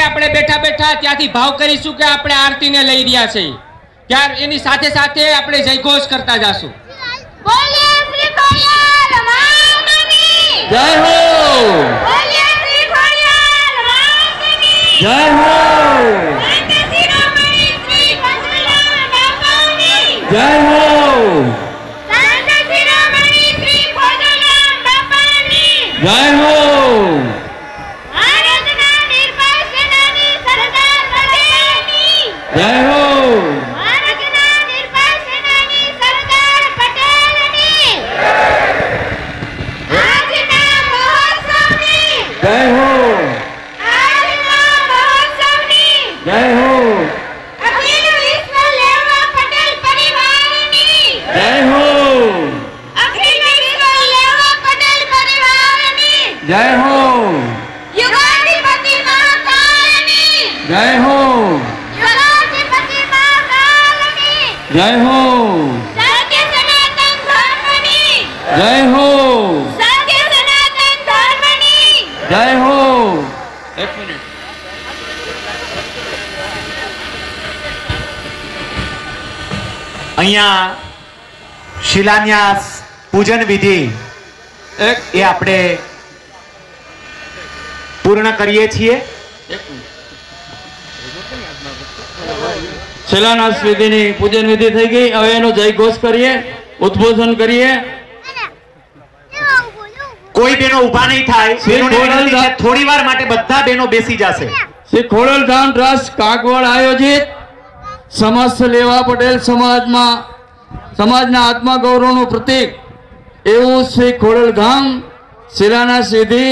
આપણે બેઠા બેઠા ત્યાંથી ભાવ કરીશું કે આપણે આરતીને લઈ રહ્યા છે, ત્યાર એની સાથે સાથે આપણે જયઘોષ કરતા જાશું। બોલીએ શ્રી ખોડિયાર માતની જય હો, બોલીએ શ્રી ખોડિયાર માતની જય હો, શાંતિ શિરોમણી શ્રી પરશુરામ બાપાની જય હો, શાંતિ શિરોમણી શ્રી પરશુરામ બાપાની જય હો, ભારતના નિર્ભય સેનાની સરદાર પટેલની જય હો, ભારતના નિર્ભય સેનાની સરદાર પટેલની આજના મહોત્સવની જય હો, આજના મહોત્સવની જય હો, અખિલ વિશ્વ લેવા પટેલ પરિવારની જય હો, અખિલ વિશ્વ લેવા પટેલ પરિવારની જય હો, યુગાધિપતિ મહાકાળની જય હો, યુગાધિપતિ મહાકાળની જય હો, સત્ય સનાતન ધર્મની જય હો, સત્ય સનાતન ધર્મની જય હો। એક મિનિટ, અહીંયા શિલાન્યાસ પૂજન વિધિ એ આપણે પૂર્ણ કરીએ છીએ। શિલાન્યાસ વિધિની પૂજન વિધિ થઈ ગઈ। હવે એનો જયઘોષ કરીએ, ઉદ્બોધન કરીએ। કોઈ બહેનો ઊભા નહીં થાય, બહેનોને વિનંતી છે, થોડી વાર માટે બધા બહેનો બેસી જશે। શ્રી ખોડલધામ ટ્રસ્ટ કાગવડ આયોજિત સમસ્ત લેવા પટેલ સમાજના આત્મગૌરવનું પ્રતીક એવું શ્રી ખોડલધામ શિલાન્યાસ વિધિ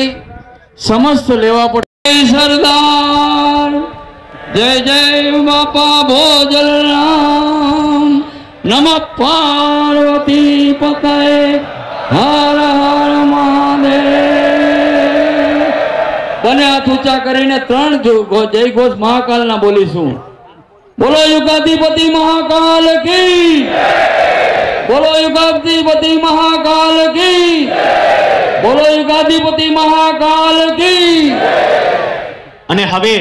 સમસ્ત લેવા પટેલ સરદાર જય જય બાપા ભોજલરામ નમઃ પાર્વતી પતય હર હર મહાદેવ। બને હાથ ઊંચા કરીને ત્રણ જય ઘોષ મહાકાલના બોલીશું। બોલો યુગાધિપતિ મહાકાલ કી, બોલો યુગાધિપતિ મહાકાલ કી, બોલો યુગાધિપતિ મહાકાલ કી। અને હવે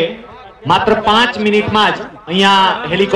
માત્ર 5 મિનિટમાં જ અહીંયા હેલિકોપ્ટર